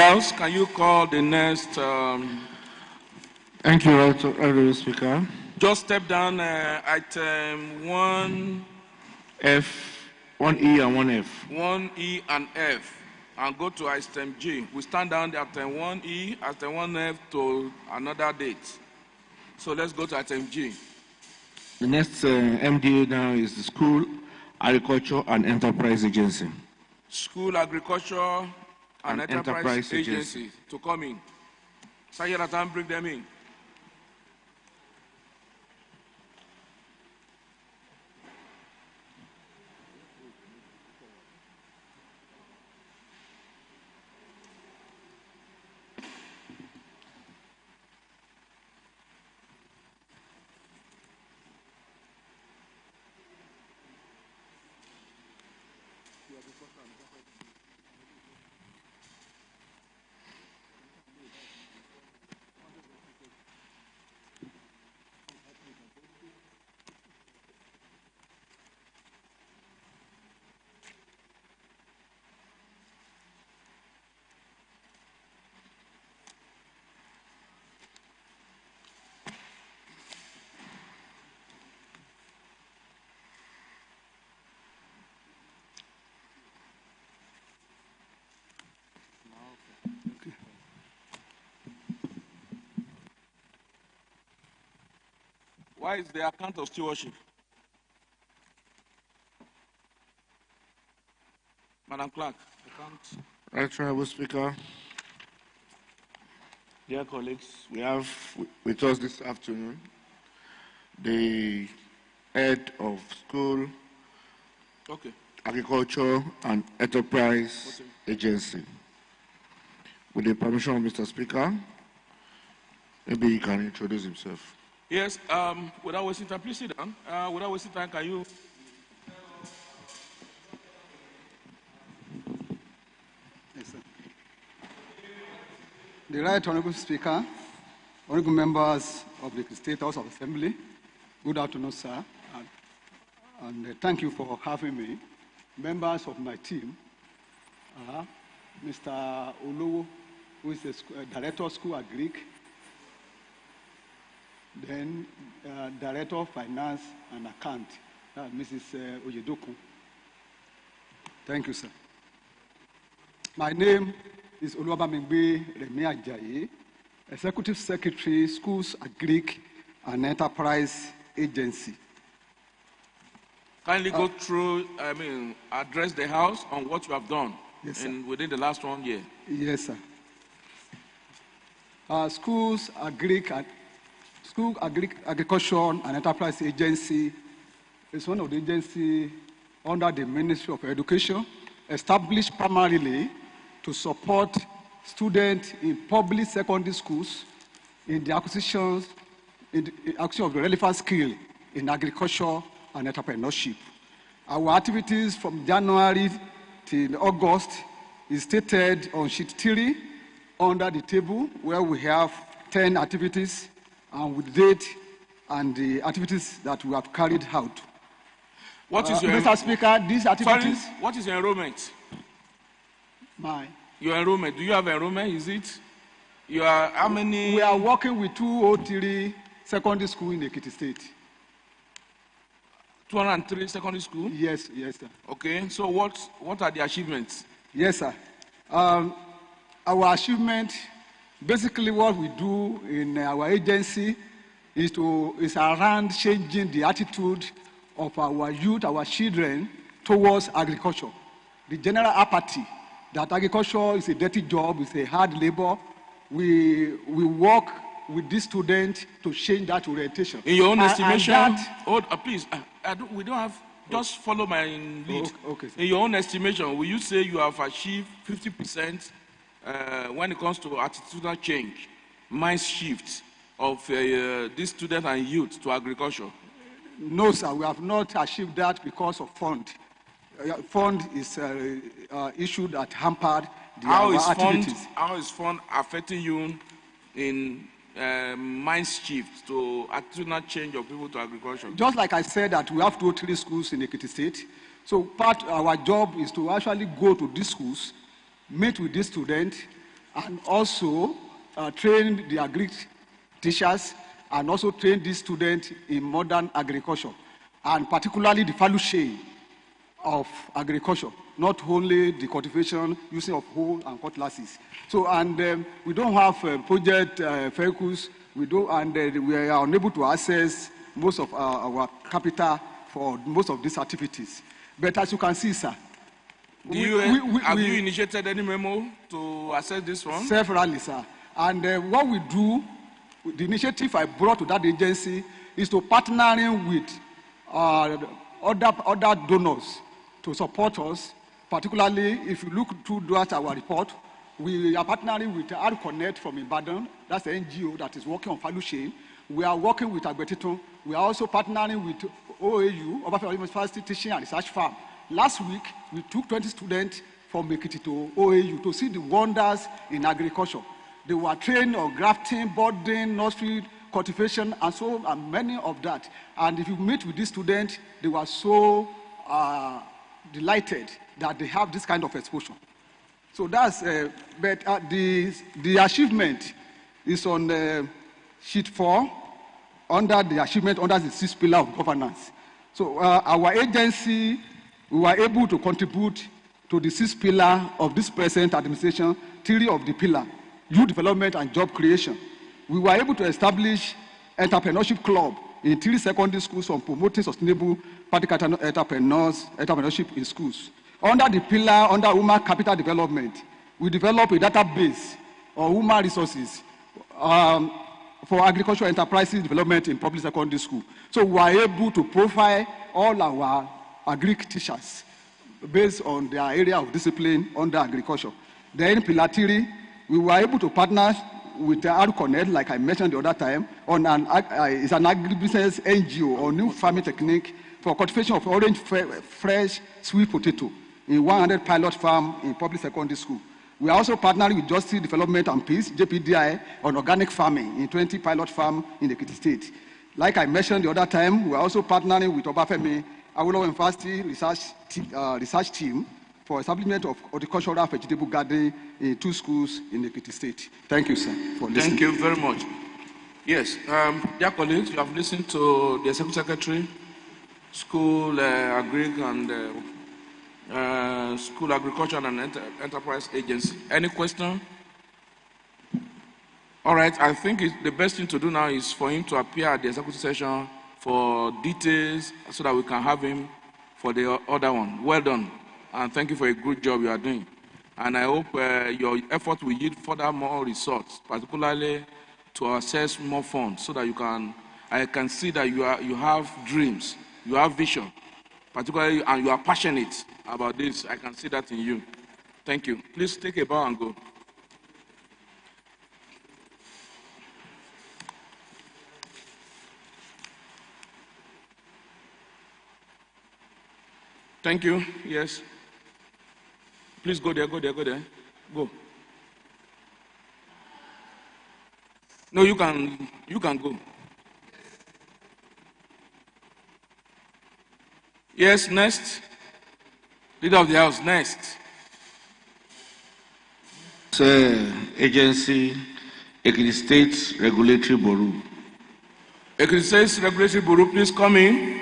else, can you call the next? Thank you, Honorable Speaker. Just step down item 1F, 1E and 1F. 1E and F, and go to item G. We stand down the item 1E, item 1F to another date. So let's go to item G. The next MDA now is the School, Agriculture and Enterprise Agency. School, Agriculture and Enterprise Agency to come in. Sayaratan, bring them in. Why is the account of stewardship? Madam Clerk, account. Right, Honorable Speaker. Dear colleagues, we have with us this afternoon the head of School, Agriculture and Enterprise Agency. With the permission of Mr. Speaker, maybe he can introduce himself. Yes, without wasting time, please sit down. Without wasting time, can you? Yes, sir. The Right Honorable Speaker, honorable members of the State House of Assembly, good afternoon, sir, and thank you for having me. Members of my team, Mr. Olowo, who is the Director of School at Greek, then Director of Finance and Account, Mrs. Oyedoku. Thank you, sir. My name is Oluwabamigbe Remi Ajayi, Executive Secretary, Schools at Greek and Enterprise Agency. Kindly go through, address the House on what you have done within the last 1 year. Yes, sir. Schools at Greek and School Agriculture and Enterprise Agency is one of the agencies under the Ministry of Education, established primarily to support students in public secondary schools in the acquisition of the relevant skill in agriculture and entrepreneurship. Our activities from January till August is stated on sheet 3 under the table, where we have 10 activities and with date and the activities that we have carried out. What is your Mr. Speaker, these activities... Sorry, what is your enrollment? Your enrollment, do you have enrollment? Is it? You are, how many? We are working with 203 secondary schools in Ekiti State. 203 secondary schools? Yes, yes, sir. Okay, so what are the achievements? Yes, sir. Our achievement, basically what we do in our agency is around changing the attitude of our youth, our children, towards agriculture. The general apathy that agriculture is a dirty job, it's a hard labor. We work with these students to change that orientation. In your own estimation, please, we don't have, just follow my lead. Okay, in your own estimation, will you say you have achieved 50% when it comes to attitudinal change, mind shift of these students and youth to agriculture? No, sir, we have not achieved that because of fund. Fund is issue that hampered our activities. How is fund affecting you in mind shift to attitudinal change of people to agriculture? Just like I said that we have 2 or 3 schools in Ekiti State. So part of our job is to actually go to these schools, meet with these students, and also train the agri teachers and also train these students in modern agriculture, and particularly the value chain of agriculture, not only the cultivation, using of hoe and cutlasses. So, and we don't have project vehicles, we are unable to access most of our capital for most of these activities. But as you can see, sir, have you initiated any memo to assess this one? Severally, sir. And what we do, the initiative I brought to that agency is to partnering with other donors to support us. Particularly, if you look through our report, we are partnering with Connect from Ibadan. That's the NGO that is working on value chain. We are working with Agbetiton. We are also partnering with OAU, Obafemi University Teaching and Research Farm. Last week, we took 20 students from Ekiti to OAU to see the wonders in agriculture. They were trained on grafting, budding, nursery, cultivation, and so and many of that. And if you meet with these students, they were so delighted that they have this kind of exposure. So that's, but the achievement is on sheet 4, under the achievement under the 6th pillar of governance. So our agency, we were able to contribute to the 6th pillar of this present administration, 3 of the pillar, youth development and job creation. We were able to establish entrepreneurship club in 3 secondary schools on promoting sustainable practical entrepreneurship in schools. Under the pillar, under human capital development, we developed a database of human resources for agricultural enterprises development in public secondary school. So we are able to profile all our agric teachers based on their area of discipline under agriculture. Then pillar 3, we were able to partner with Connect, like I mentioned the other time, on it's an agribusiness NGO or new farming technique for cultivation of orange fresh sweet potato in 100 pilot farm in public secondary school. We are also partnering with Justice Development and Peace, JPDI, on organic farming in 20 pilot farm in the Ekiti State. Like I mentioned the other time, we are also partnering with Obafemi Awolowo University research team for establishment of horticultural vegetable garden in 2 schools in the Ekiti State. Thank you, sir, for listening. Thank you very much. Yes, dear colleagues, you have listened to the Executive Secretary, School Agric and School Agriculture and Enterprise Agency. Any question? All right, I think the best thing to do now is for him to appear at the executive session for details so that we can have him for the other one. Well done, and thank you for a good job you are doing. And I hope your effort will yield further more results, particularly to access more funds so that I can see that you have dreams, you have vision, particularly, and you are passionate about this. I can see that in you. Thank you. Please take a bow and go. Thank you. Yes. Please go there, go there, go there. Go. No, you can go. Yes, next. Leader of the House, next. Agency, Ekiti State Regulatory Bureau. Ekiti State Regulatory Bureau, please come in.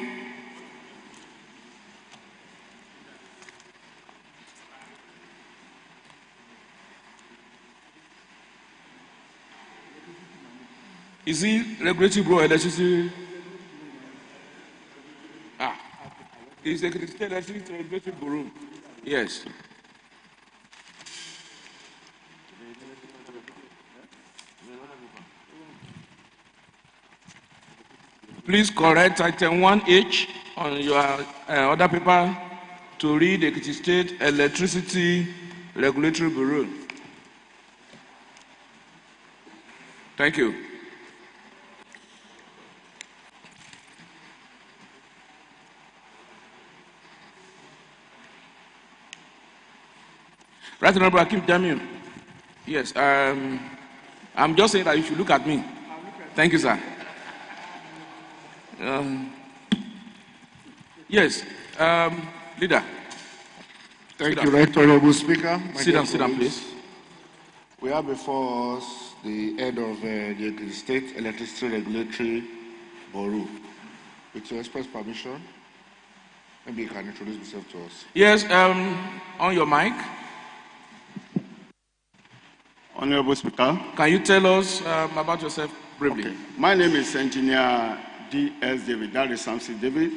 Is he Regulatory Bureau electricity? Is the Ekiti State Regulatory Bureau? Yes. Please correct item 1H on your other paper to read Ekiti State Electricity Regulatory Bureau. Thank you. Right Honorable Akim Jamiu. Yes, I'm just saying that you should look at me. Thank you, sir. Yes, leader. Thank you, Right Honorable Speaker. Sit down, please. We have before us the head of the State Electricity Regulatory Bureau. With your express permission, maybe you can introduce yourself to us. Yes, on your mic. Honorable Speaker. Can you tell us about yourself briefly? Okay. My name is Engineer D.S. David. That is Samson David,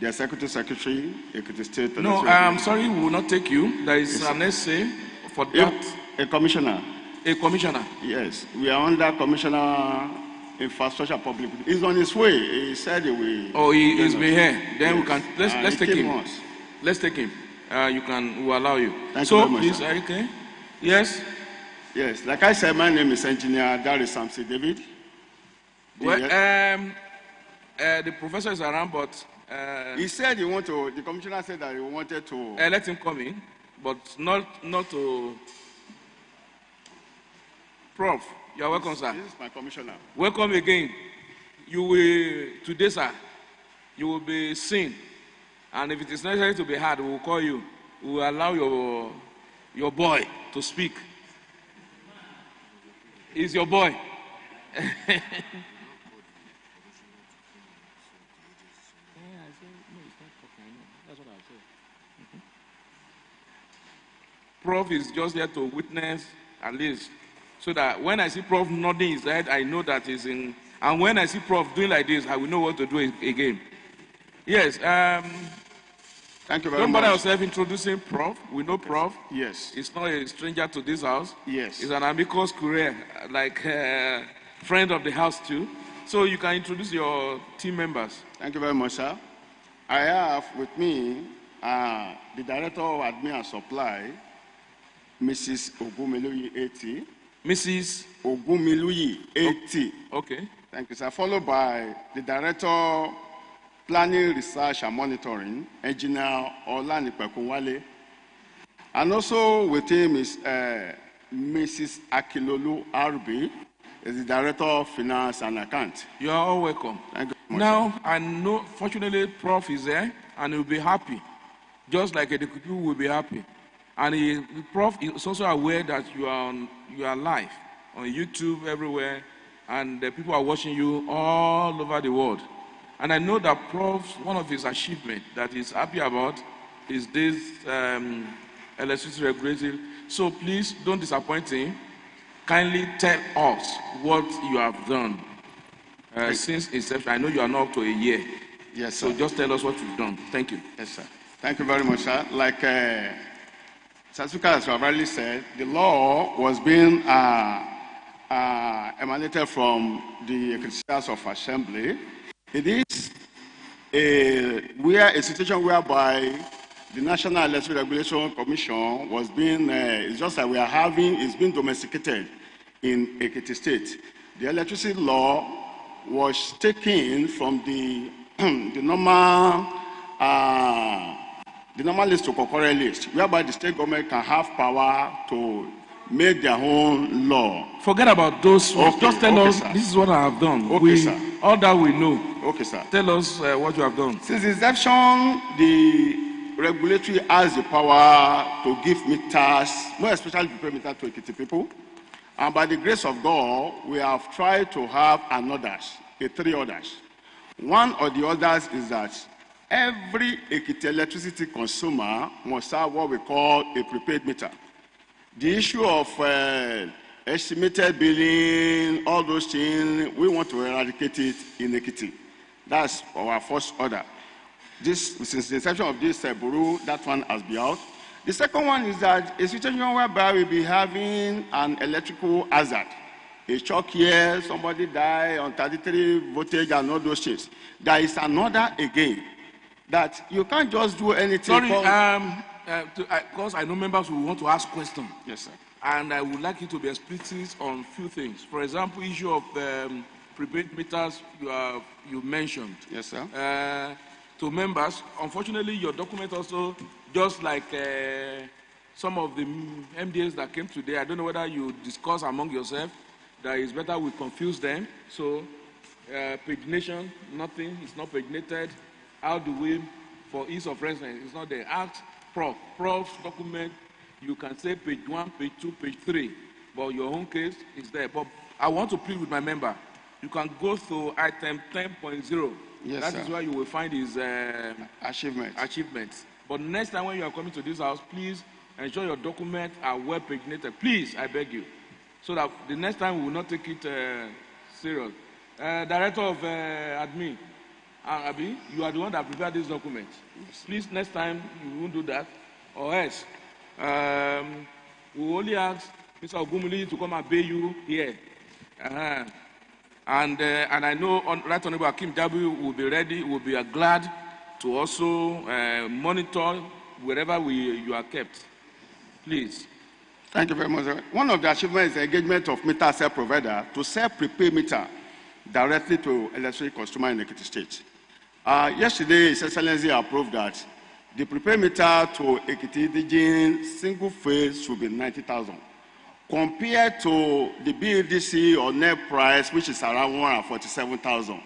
the Executive Secretary, Ekiti State. No, I'm sorry, we will not take you. There is an essay for that. A commissioner. A commissioner. Yes, we are under Commissioner Infrastructure Public. He's on his way. He said he will. Oh, he is here. Then Yes. we can let's take him. Once. Let's take him. We'll allow you. Thank you very much, please, sir. are you okay? Yes. Yes, like I said, my name is Engineer Darius Samson David. Well, the professor is around, but He said he wanted to. The commissioner said that he wanted to. let him come in, but not to. Prof, you are welcome, sir. This is my commissioner. Welcome again. You will today, sir. You will be seen, and if it is necessary to be heard, we will call you. We will allow your boy to speak. He's your boy. Prof is just here to witness, at least, so that when I see Prof nodding his head, I know that he's in. And when I see Prof doing like this, I will know what to do again. Yes. Thank you very Don't much. bother yourself introducing Prof. We know Prof. Yes. He's not a stranger to this house. Yes. He's an amicus curiae, like friend of the house too. So you can introduce your team members. Thank you very much, sir. I have with me the Director of Admin and Supply, Mrs. Ogumiluyi 80. Mrs. Ogumiluyi 80. Okay. Thank you, sir. Followed by the Director, Planning, Research and Monitoring, Engineer Olani Pekunwale. And also with him is Mrs. Akilolu RB, is the Director of Finance and Account. You are all welcome. Thank you very much, Now, sir. I know, fortunately, Prof is there, and he'll be happy, just like the people will be happy. And the Prof is also aware that you are live on YouTube everywhere, and the people are watching you all over the world. And I know that Prof, one of his achievements that he's happy about is this electricity regulatory. So please don't disappoint him. Kindly tell us what you have done since inception. I know you are not up to a year. Yes, So sir. just tell us what you've done. Thank you. Yes, sir. Thank you very much, sir. Like Sasuka has already said, the law was being emanated from the Ecclesiastes of Assembly. It is a situation whereby the National Electricity Regulation Commission was being, it's just like it's been domesticated in Ekiti State. The electricity law was taken from the normal list to concurrent list, whereby the state government can have power to make their own law. Forget about those ones. Okay, Just tell okay, us, sir. this is what I have done. Okay, sir. All that we know. Okay, sir. Tell us what you have done. Since inception, the regulatory has the power to give meters, more especially prepaid meters to Ekiti people. And by the grace of God, we have tried to have three orders. One of the orders is that every Ekiti electricity consumer must have what we call a prepaid meter. The issue of estimated billing, all those things, we want to eradicate it in Ekiti. That's our first order. Since the inception of this bureau, that one has been out. The second one is that a situation whereby we'll be having an electrical hazard. A shock here, somebody die on 33 voltage and all those things. There is another again, that you can't just do anything. Sorry, because I know members will want to ask questions. Yes, sir. And I would like you to be explicit on a few things. For example, issue of prepaid meters you mentioned. Yes, sir. To members, unfortunately, your document also, just like some of the MDAs that came today, I don't know whether you discuss among yourself that it's better we confuse them. So, pagination, nothing, it's not paginated. How do we, for ease of reference, it's not there. Ask Prof's document, you can say page 1, page 2, page 3. but your own case is there. But I want to plead with my member. You can go to item 10.0. Yes, That sir. is where you will find his Achievement. But next time when you are coming to this house, please ensure your documents are well paginated. Please, I beg you. So that the next time we will not take it serious. Director of admin, Abi, you are the one that prepared this document. Please, next time you won't do that. Or else, we will only ask Mr. Ogumili to come and pay you here. And I know Right Honorable Akim Dabu will be ready, will be glad to also monitor wherever you are kept. Please. Thank you very much, sir. One of the achievements is the engagement of meter sell provider to sell prepaid meter directly to electricity consumer in Ekiti State. Yesterday, His Excellency approved that the prepaid meter to Ekiti Digin single phase should be 90,000. Compared to the BDC or net price, which is around 147,000.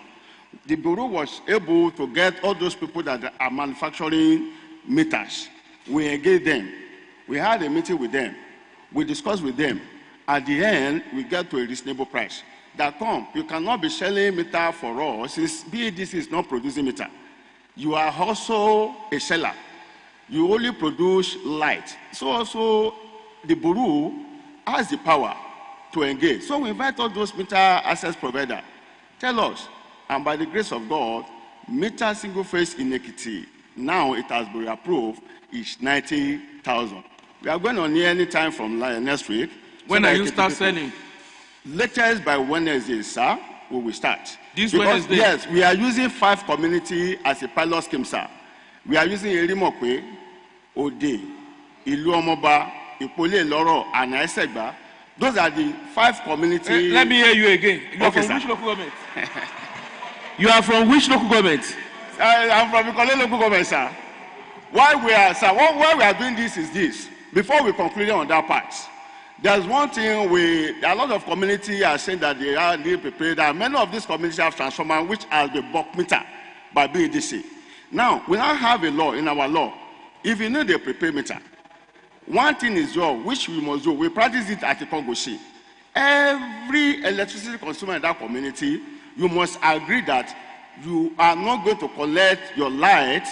The Bureau was able to get all those people that are manufacturing meters. We engaged them. We had a meeting with them. We discussed with them. At the end, we get to a reasonable price. That you cannot be selling meter for us since BDC is not producing meter. You are also a seller. You only produce light. So also the Bureau has the power to engage. So we invite all those meter access providers. Tell us, and by the grace of God, meter single phase in Ekiti, now it has been approved, is 90,000. We are going on here any time from next week. When are you start selling? Latest by Wednesday, sir, we will start. This Wednesday? Yes, we are using 5 communities as a pilot scheme, sir. We are using Erimokwe, Ode, Iluomoba, Ipole Loro, and Esegba. Those are the 5 communities. Let me hear you again. You are from which local government? You are from which local government? I'm from Ikole local government, sir. Why we are doing this is this. Before we conclude on that part, there's one thing a lot of communities are saying that they are need prepared. And many of these communities have transformers which has been bulk meter by BDC. Now, we now have a law in our law. If you need a prepaid meter, one thing is which we must do. We practice it at the Kongoshi. Every electricity consumer in that community, you must agree that you are not going to collect your light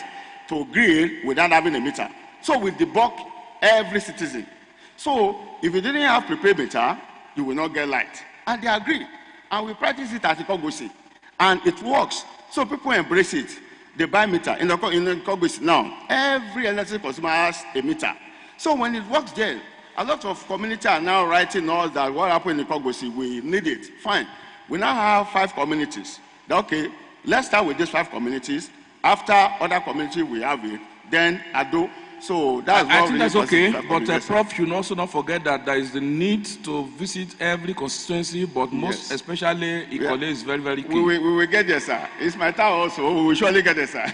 to grid without having a meter. So we debug every citizen. So if you didn't have prepaid meter, you will not get light. And they agree. And we practice it at the Kongoshi. And it works. So people embrace it. They buy meter. In the Kongoshi now, every electricity consumer has a meter. So when it works there, a lot of communities are now writing us that what happened in Kongoshi, we need it. Fine. We now have 5 communities. Okay, let's start with these 5 communities. After other communities we have it, then Ado. So that's I think that's okay, but Prof should also not forget that there is the need to visit every constituency, but most especially Ikole is very, very key. We will get there, sir. It's my town also. We will surely get there, sir.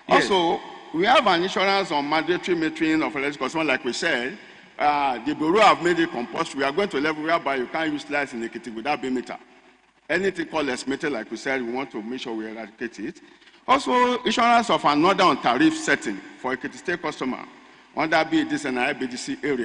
Also, we have an insurance on mandatory metering of electrical consumer, like we said. The Bureau have made it compulsory. We are going to a level whereby you can't use lights in Ekiti without being meter. Anything called estimated, like we said, we want to make sure we eradicate it. Also, insurance of another on tariff setting for Ekiti State customer under BDC and IBDC area.